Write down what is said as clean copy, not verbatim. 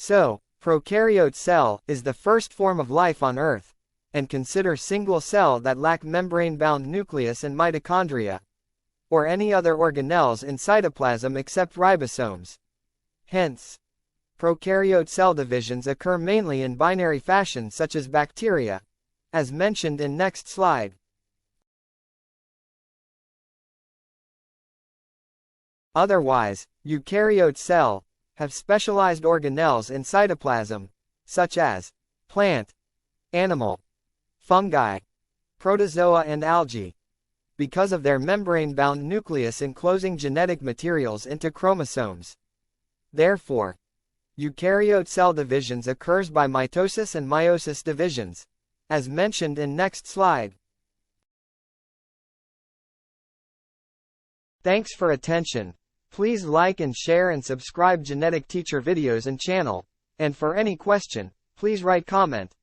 So, prokaryote cell is the first form of life on Earth, and consider single cell that lack membrane-bound nucleus and mitochondria, or any other organelles in cytoplasm except ribosomes. Hence, prokaryote cell divisions occur mainly in binary fashion such as bacteria, as mentioned in next slide. Otherwise, eukaryote cell have specialized organelles in cytoplasm, such as plant, animal, fungi, protozoa and algae, because of their membrane-bound nucleus enclosing genetic materials into chromosomes. Therefore, eukaryote cell divisions occurs by mitosis and meiosis divisions, as mentioned in next slide. Thanks for attention. Please like and share and subscribe Genetic Teacher videos and channel, and for any question, please write comment.